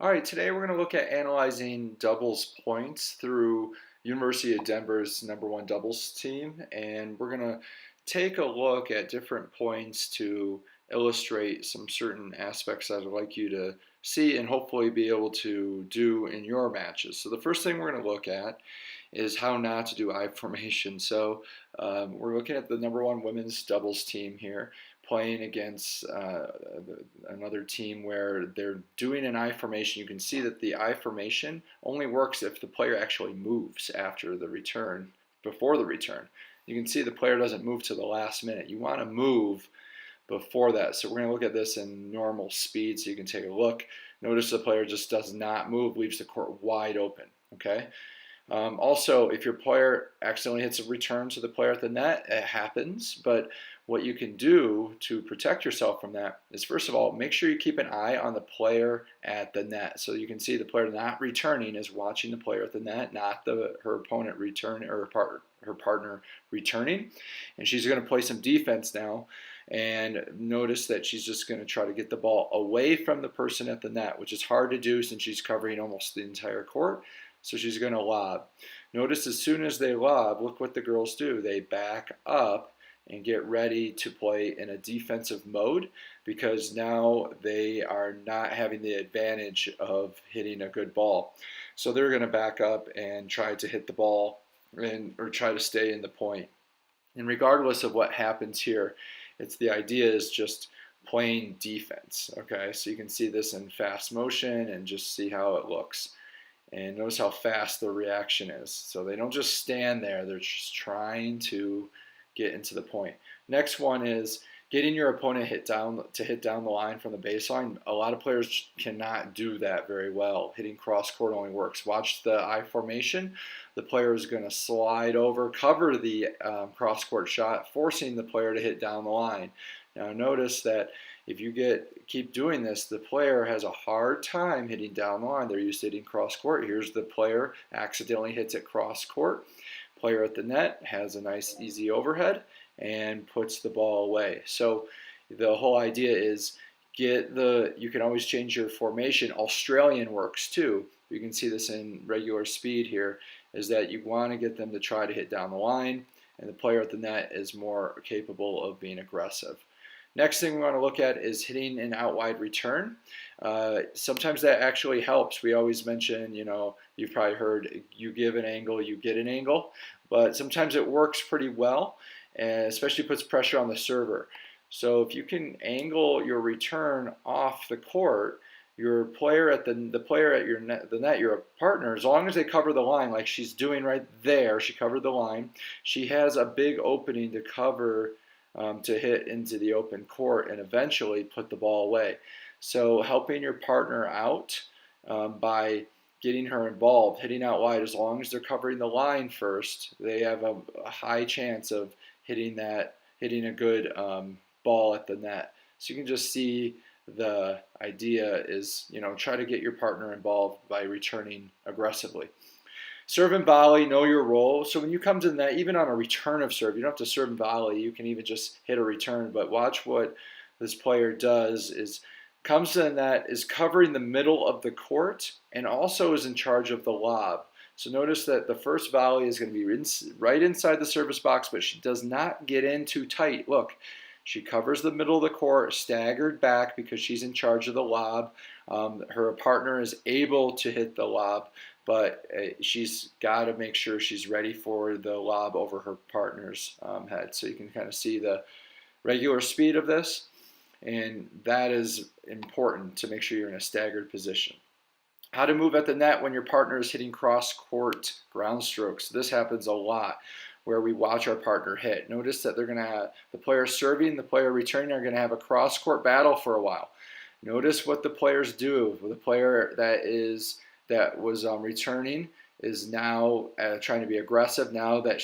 All right, today we're going to look at analyzing doubles points through University of Denver's #1 doubles team, and we're going to take a look at different points to illustrate some certain aspects that I'd like you to see and hopefully be able to do in your matches. So the first thing we're going to look at is how not to do I formation. So we're looking at the #1 women's doubles team here, playing against another team where they're doing an I formation. You can see that the I formation only works if the player actually moves after the return, before the return. You can see the player doesn't move to the last minute. You want to move before that. So we're going to look at this in normal speed so you can take a look. Notice the player just does not move, leaves the court wide open. Okay. Also, if your player accidentally hits a return to the player at the net, it happens, but what you can do to protect yourself from that is, first of all, make sure you keep an eye on the player at the net. So you can see the player not returning is watching the player at the net, not her opponent returning, or her partner returning. And she's going to play some defense now, and notice that she's just going to try to get the ball away from the person at the net, which is hard to do since she's covering almost the entire court. So she's going to lob. Notice as soon as they lob, look what the girls do. They back up and get ready to play in a defensive mode, because now they are not having the advantage of hitting a good ball. So they're going to back up and try to hit the ball or try to stay in the point. And regardless of what happens here, the idea is just playing defense. Okay, so you can see this in fast motion and just see how it looks. And notice how fast the reaction is. So they don't just stand there, they're just trying to get into the point. Next one is getting your opponent hit down the line from the baseline. A lot of players cannot do that very well. Hitting cross court only works. Watch the I formation. The player is going to slide over, cover the cross court shot, forcing the player to hit down the line. Now notice that if you keep doing this, the player has a hard time hitting down the line. They're used to hitting cross court. Here's the player accidentally hits it cross court. Player at the net has a nice easy overhead and puts the ball away. So the whole idea is you can always change your formation. Australian works too. You can see this in regular speed here, is that you want to get them to try to hit down the line, and the player at the net is more capable of being aggressive. Next thing we want to look at is hitting an out wide return. Sometimes that actually helps. We always mention, you've probably heard, you give an angle, you get an angle. But sometimes it works pretty well, and especially puts pressure on the server. So if you can angle your return off the court, your player at the player at the net, your partner, as long as they cover the line like she's doing right there, she covered the line, she has a big opening to cover, to hit into the open court and eventually put the ball away. So helping your partner out by getting her involved, hitting out wide, as long as they're covering the line first, they have a high chance of hitting a good ball at the net. So you can just see the idea is, try to get your partner involved by returning aggressively. Serve and volley, know your role. So when you come to the net, even on a return of serve, you don't have to serve and volley. You can even just hit a return. But watch what this player does is comes to the net, is covering the middle of the court, and also is in charge of the lob. So notice that the first volley is going to be right inside the service box, but she does not get in too tight. Look, she covers the middle of the court, staggered back because she's in charge of the lob. Her partner is able to hit the lob, but she's got to make sure she's ready for the lob over her partner's head. So you can kind of see the regular speed of this, and that is important to make sure you're in a staggered position. How to move at the net when your partner is hitting cross-court ground strokes. This happens a lot where we watch our partner hit. Notice that they're going to have the player serving, the player returning are going to have a cross-court battle for a while. Notice what the players do. The player that was returning is now trying to be aggressive. Now that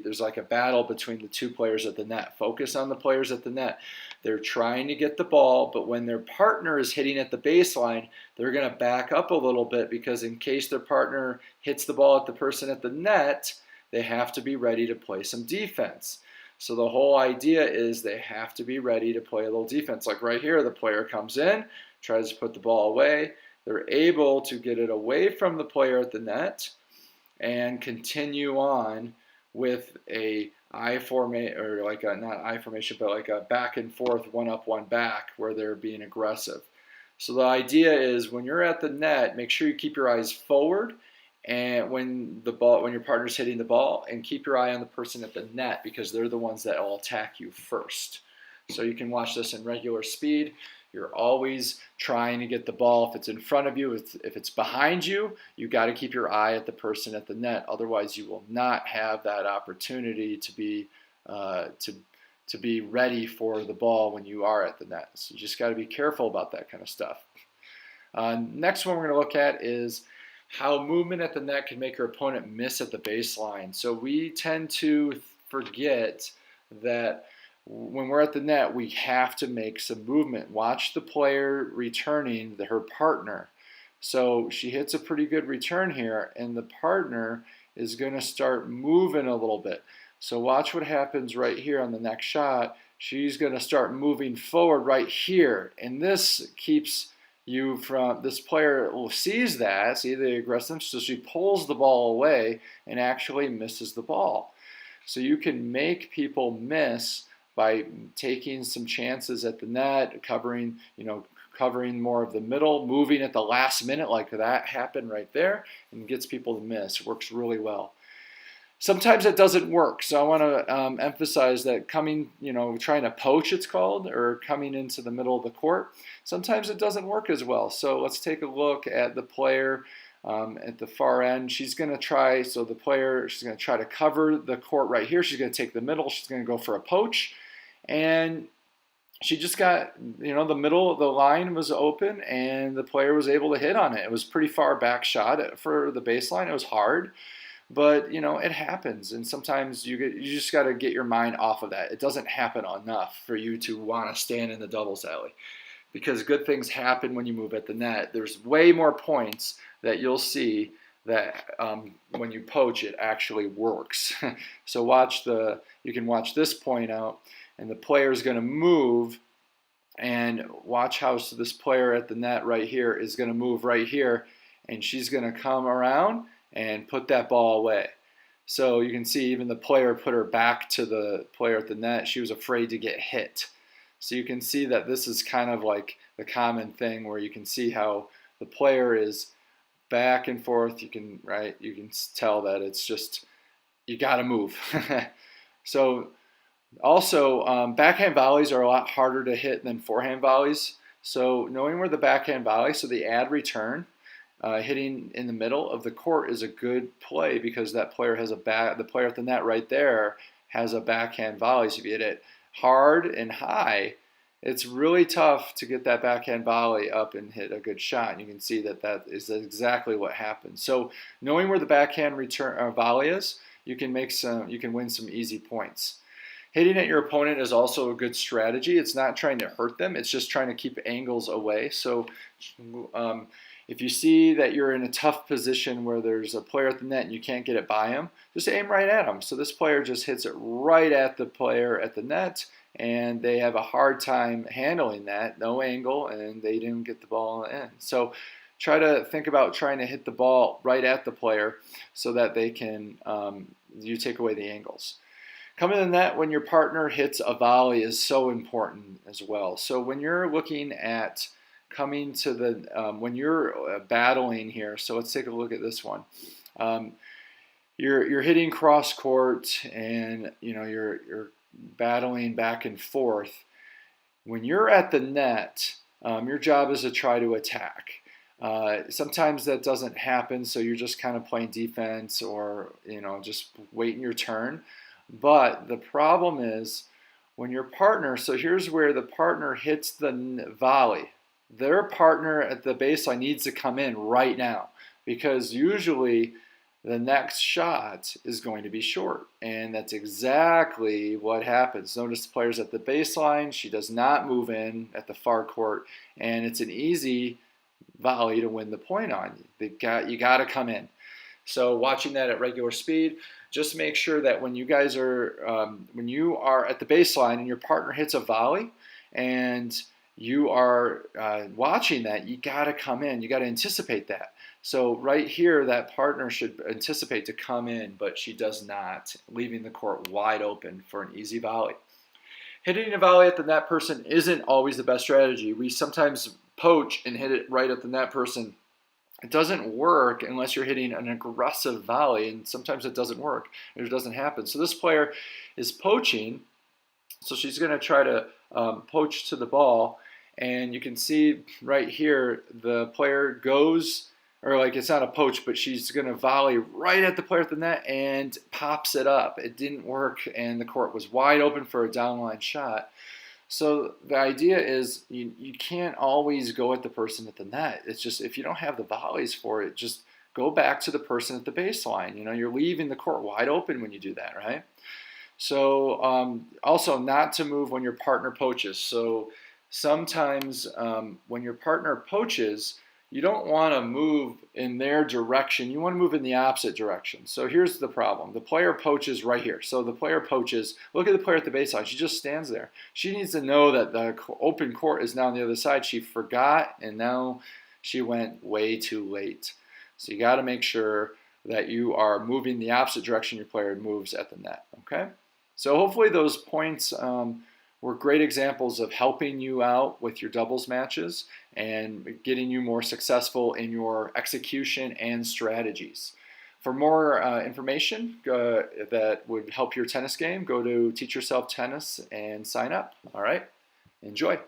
there's like a battle between the two players at the net. Focus on the players at the net. They're trying to get the ball, but when their partner is hitting at the baseline, they're going to back up a little bit, because in case their partner hits the ball at the person at the net, they have to be ready to play some defense. So the whole idea is they have to be ready to play a little defense. Like right here, the player comes in, tries to put the ball away. they're able to get it away from the player at the net and continue on with a I formation, or like a, not I formation, but like a back and forth, one up, one back, where they're being aggressive. So the idea is when you're at the net, make sure you keep your eyes forward, and when your partner's hitting the ball, and keep your eye on the person at the net because they're the ones that will attack you first. So you can watch this in regular speed. You're always trying to get the ball. If it's in front of you, if it's behind you, you got to keep your eye at the person at the net. Otherwise, you will not have that opportunity to be ready for the ball when you are at the net. So you just got to be careful about that kind of stuff. Next one we're going to look at is how movement at the net can make your opponent miss at the baseline. So we tend to forget that when we're at the net, we have to make some movement. Watch the player returning her partner. So she hits a pretty good return here, and the partner is going to start moving a little bit. So watch what happens right here on the next shot. She's going to start moving forward right here, and this keeps you from, this player sees that, see the aggressive, so she pulls the ball away and actually misses the ball. So you can make people miss by taking some chances at the net, covering more of the middle, moving at the last minute like that happened right there, and gets people to miss. It works really well. Sometimes it doesn't work, so I want to emphasize that trying to poach, it's called, or coming into the middle of the court, sometimes it doesn't work as well. So let's take a look at the player at the far end. She's going to try, she's going to try to cover the court right here. She's going to take the middle. She's going to go for a poach. And she just got, the middle of the line was open, and the player was able to hit on it. It was pretty far back shot for the baseline. It was hard, but it happens. And sometimes you just got to get your mind off of that. It doesn't happen enough for you to want to stand in the doubles alley, because good things happen when you move at the net. There's way more points that you'll see that when you poach, it actually works. So you can watch this point out, and the player is going to move, and watch how this player at the net right here is going to move right here, and she's going to come around and put that ball away. So you can see even the player put her back to the player at the net. She was afraid to get hit. So you can see that this is kind of like the common thing where you can see how the player is back and forth. You can tell that it's just, you got to move. So also, backhand volleys are a lot harder to hit than forehand volleys. So knowing where the backhand volley, so the ad return, hitting in the middle of the court is a good play, because that player has the player at the net right there has a backhand volley. So if you hit it hard and high, it's really tough to get that backhand volley up and hit a good shot. And you can see that is exactly what happens. So knowing where the backhand return volley is, you can win some easy points. Hitting at your opponent is also a good strategy. It's not trying to hurt them. It's just trying to keep angles away. So if you see that you're in a tough position where there's a player at the net and you can't get it by him, just aim right at him. So this player just hits it right at the player at the net, and they have a hard time handling that, no angle, and they didn't get the ball in. So try to think about trying to hit the ball right at the player so that they can, you take away the angles. Coming to the net when your partner hits a volley is so important as well. So when you're looking at coming to the, when you're battling here, so let's take a look at this one. You're hitting cross court, and you're battling back and forth. When you're at the net, your job is to try to attack. Sometimes that doesn't happen, so you're just kind of playing defense, or just waiting your turn. But the problem is when your partner, so here's where the partner hits the volley. Their partner at the baseline needs to come in right now, because usually the next shot is going to be short. And that's exactly what happens. Notice the player's at the baseline. She does not move in at the far court, and it's an easy volley to win the point on. You got to come in. So watching that at regular speed, just make sure that when you guys are, when you are at the baseline and your partner hits a volley and you are watching that, you got to come in, you got to anticipate that. So right here, that partner should anticipate to come in, but she does not, leaving the court wide open for an easy volley. Hitting a volley at the net person isn't always the best strategy. We sometimes poach and hit it right at the net person. It doesn't work unless you're hitting an aggressive volley, and sometimes it doesn't work. It doesn't happen. So this player is poaching, so she's going to try to poach to the ball, and you can see right here the player goes, or like it's not a poach, but she's going to volley right at the player at the net and pops it up. It didn't work, and the court was wide open for a downline shot. So the idea is you can't always go at the person at the net. It's just if you don't have the volleys for it, just go back to the person at the baseline. You know, you're leaving the court wide open when you do that, right? So also not to move when your partner poaches. So sometimes when your partner poaches, you don't want to move in their direction. You want to move in the opposite direction. So here's the problem. The player poaches right here. So the player poaches. Look at the player at the baseline. She just stands there. She needs to know that the open court is now on the other side. She forgot, and now she went way too late. So you got to make sure that you are moving the opposite direction your player moves at the net. Okay? So hopefully those points were great examples of helping you out with your doubles matches and getting you more successful in your execution and strategies. For more information that would help your tennis game, go to Teach Yourself Tennis and sign up. All right, enjoy.